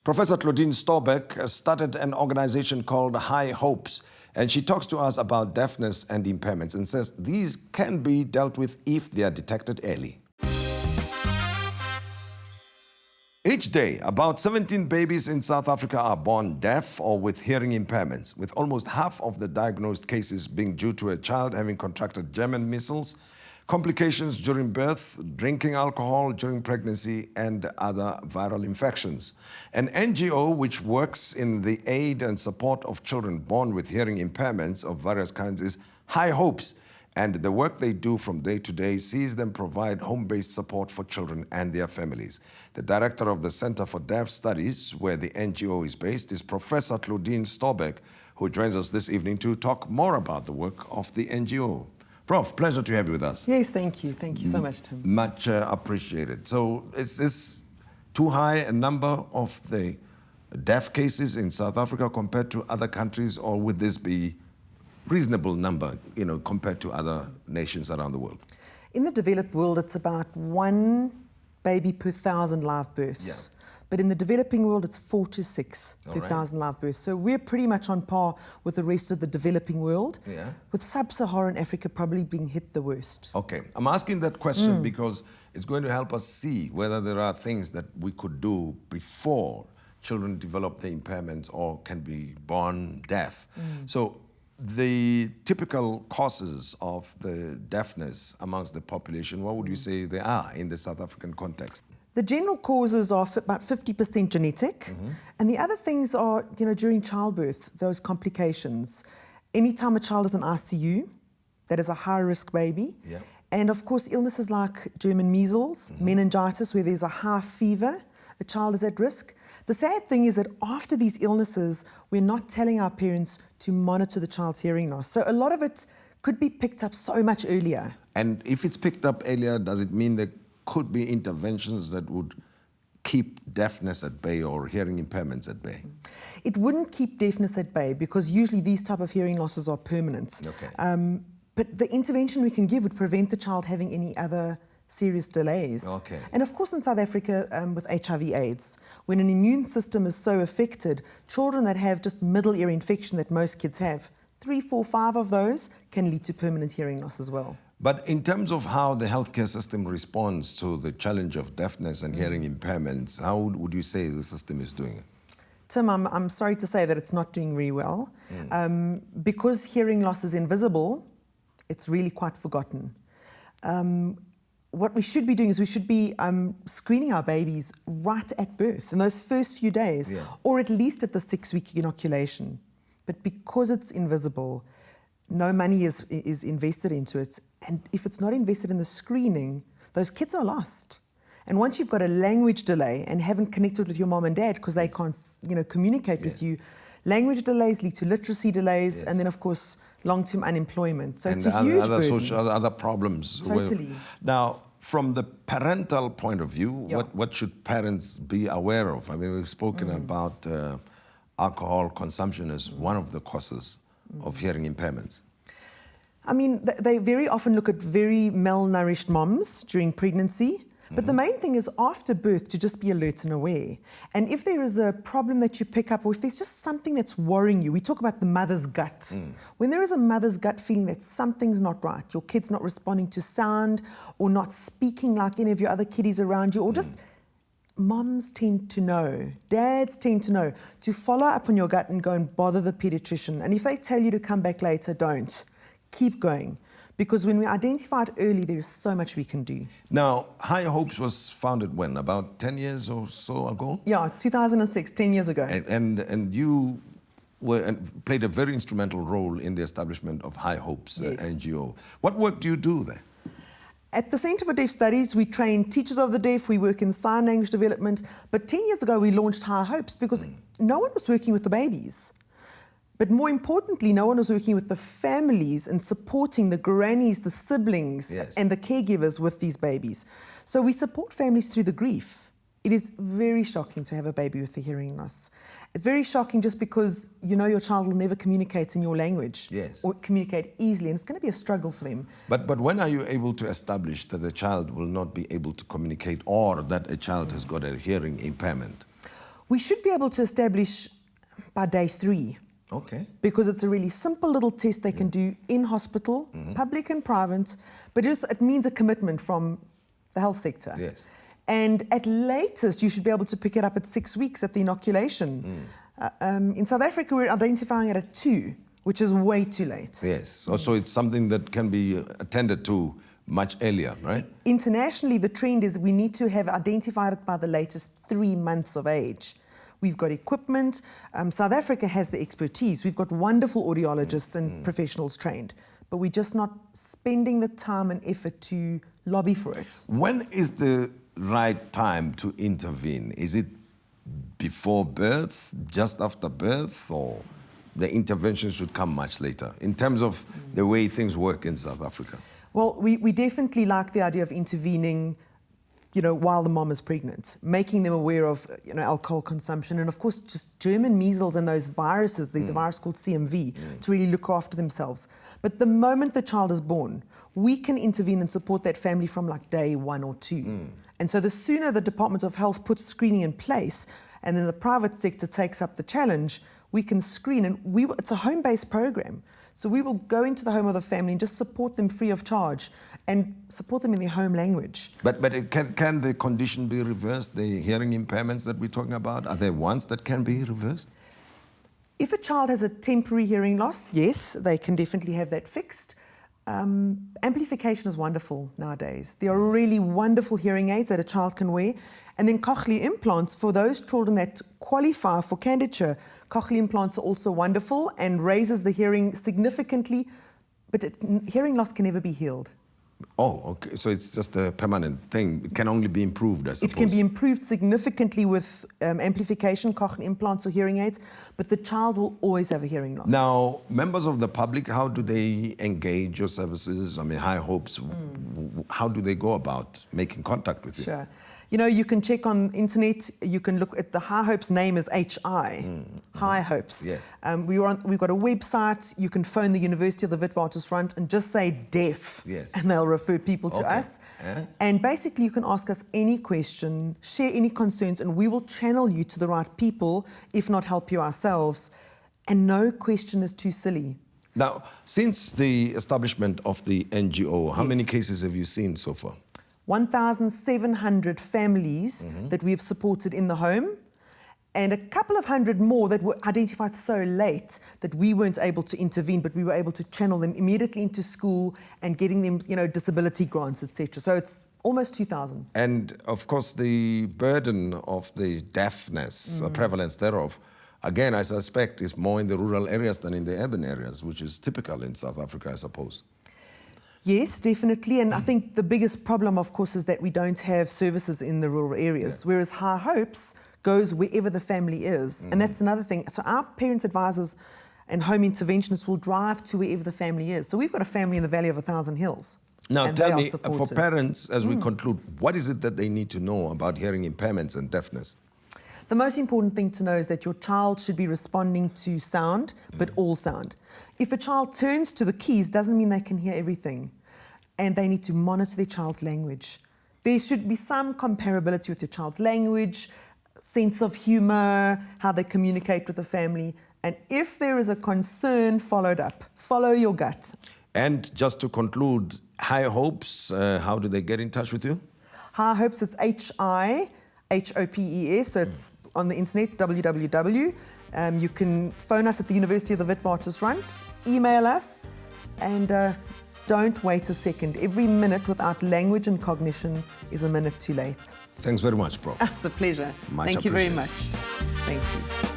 Professor Claudine Storbeck started an organization called High Hopes, and she talks to us about deafness and impairments and says these can be dealt with if they are detected early. Each day, about 17 babies in South Africa are born deaf or with hearing impairments, with almost half of the diagnosed cases being due to a child having contracted German measles, complications during birth, drinking alcohol during pregnancy, and other viral infections. An NGO which works in the aid and support of children born with hearing impairments of various kinds is High Hopes, and the work they do from day to day sees them provide home-based support for children and their families. The director of the Center for Deaf Studies, where the NGO is based, is Professor Claudine Storbeck, who joins us this evening to talk more about the work of the NGO. Prof, pleasure to have you with us. Yes, thank you. Thank you so much, Tim. Much appreciated. So is this too high a number of the deaf cases in South Africa compared to other countries, or would this be reasonable number, compared to other nations around the world? In the developed world, it's about 1 baby per 1,000 live births. Yeah. But in the developing world, it's 4 to 6 per 1,000 live births. So we're pretty much on par with the rest of the developing world, with sub-Saharan Africa probably being hit the worst. Okay, I'm asking that question because it's going to help us see whether there are things that we could do before children develop the impairments or can be born deaf. So the typical causes of the deafness amongst the population, what would you say they are in the South African context? The general causes are about 50% genetic, and the other things are, during childbirth, those complications. Anytime a child is in ICU, that is a high-risk baby. Yeah. And of course, illnesses like German measles, meningitis, where there's a high fever, a child is at risk. The sad thing is that after these illnesses, we're not telling our parents to monitor the child's hearing loss. So a lot of it could be picked up so much earlier. And if it's picked up earlier, does it mean there could be interventions that would keep deafness at bay or hearing impairments at bay? It wouldn't keep deafness at bay because usually these type of hearing losses are permanent. Okay. But the intervention we can give would prevent the child having any other serious delays. Okay. And of course in South Africa with HIV/AIDS, when an immune system is so affected, children that have just middle ear infection that most kids have, 3, 4, 5 of those can lead to permanent hearing loss as well. But in terms of how the healthcare system responds to the challenge of deafness and hearing impairments, how would you say the system is doing? Tim, I'm sorry to say that it's not doing very well. Because hearing loss is invisible, it's really quite forgotten. What we should be doing is we should be screening our babies right at birth, in those first few days, or at least at the 6-week inoculation. But because it's invisible, no money is invested into it. And if it's not invested in the screening, those kids are lost. And once you've got a language delay and haven't connected with your mom and dad because they can't communicate with you, language delays lead to literacy delays, and then of course long-term unemployment. So and it's a huge other burden. social, other problems. Totally. Now, from the parental point of view, what should parents be aware of? I mean, we've spoken about alcohol consumption as one of the causes of hearing impairments. I mean, they very often look at very malnourished moms during pregnancy. But the main thing is after birth to just be alert and aware. And if there is a problem that you pick up, or if there's just something that's worrying you, we talk about the mother's gut. When there is a mother's gut feeling that something's not right, your kid's not responding to sound or not speaking like any of your other kiddies around you, or just moms tend to know, dads tend to know, to follow up on your gut and go and bother the pediatrician. And if they tell you to come back later, don't. Keep going. Because when we identify it early, there is so much we can do. Now, High Hopes was founded when? About 10 years or so ago? Yeah, 2006, 10 years ago. And you played a very instrumental role in the establishment of High Hopes NGO. What work do you do there? At the Center for Deaf Studies, we train teachers of the deaf, we work in sign language development, but 10 years ago we launched High Hopes because no one was working with the babies. But more importantly, no one was working with the families and supporting the grannies, the siblings, and the caregivers with these babies. So we support families through the grief. It is very shocking to have a baby with a hearing loss. It's very shocking just because you know your child will never communicate in your language or communicate easily, and it's going to be a struggle for them. But when are you able to establish that the child will not be able to communicate or that a child has got a hearing impairment? We should be able to establish by day 3. Okay. Because it's a really simple little test they can do in hospital, public and private, but it means a commitment from the health sector. Yes. And at latest, you should be able to pick it up at 6 weeks at the inoculation. In South Africa, we're identifying it at 2, which is way too late. Yes. So it's something that can be attended to much earlier, right? Internationally, the trend is we need to have identified it by the latest 3 months of age. We've got equipment. South Africa has the expertise. We've got wonderful audiologists and professionals trained, but we're just not spending the time and effort to lobby for it. When is the right time to intervene? Is it before birth, just after birth, or the intervention should come much later in terms of the way things work in South Africa? Well, we definitely like the idea of intervening, while the mom is pregnant, making them aware of, alcohol consumption, and of course, just German measles and those viruses. There's a virus called CMV to really look after themselves. But the moment the child is born, we can intervene and support that family from like day 1 or 2. And so the sooner the Department of Health puts screening in place, and then the private sector takes up the challenge, we can screen, and it's a home-based program. So we will go into the home of the family and just support them free of charge and support them in their home language. But can the condition be reversed? The hearing impairments that we're talking about, are there ones that can be reversed? If a child has a temporary hearing loss, yes, they can definitely have that fixed. Amplification is wonderful nowadays. There are really wonderful hearing aids that a child can wear. And then cochlear implants, for those children that qualify for candidature, cochlear implants are also wonderful and raises the hearing significantly, but hearing loss can never be healed. Oh, okay. So it's just a permanent thing. It can only be improved, I suppose. It can be improved significantly with amplification, cochlear implants or hearing aids, but the child will always have a hearing loss. Now, members of the public, how do they engage your services? I mean, High Hopes, how do they go about making contact with you? Sure. You can check on internet. You can look at the High Hopes name is HI, High Hopes. Yes. We've got a website. You can phone the University of the Witwatersrand and just say deaf, yes, and they'll refer people to us. And basically, you can ask us any question, share any concerns, and we will channel you to the right people, if not help you ourselves. And no question is too silly. Now, since the establishment of the NGO, how many cases have you seen so far? 1,700 families that we have supported in the home, and a couple of hundred more that were identified so late that we weren't able to intervene, but we were able to channel them immediately into school and getting them, disability grants, etc. So it's almost 2,000. And of course, the burden of the deafness, prevalence thereof, again, I suspect is more in the rural areas than in the urban areas, which is typical in South Africa, I suppose. Yes, definitely. And I think the biggest problem, of course, is that we don't have services in the rural areas, whereas High Hopes goes wherever the family is. And that's another thing. So our parents advisors and home interventionists will drive to wherever the family is. So we've got a family in the Valley of 1,000 Hills. Now, tell me, for parents, as we conclude, what is it that they need to know about hearing impairments and deafness? The most important thing to know is that your child should be responding to sound, but all sound. If a child turns to the keys, doesn't mean they can hear everything. And they need to monitor their child's language. There should be some comparability with your child's language, sense of humor, how they communicate with the family. And if there is a concern, followed up. Follow your gut. And just to conclude, High Hopes, how do they get in touch with you? High Hopes, it's HIHOPES, so it's on the internet, www. You can phone us at the University of the Witwatersrand, email us, and don't wait a second. Every minute without language and cognition is a minute too late. Thanks very much, Prof. It's a pleasure. Thank you very much. Thank you.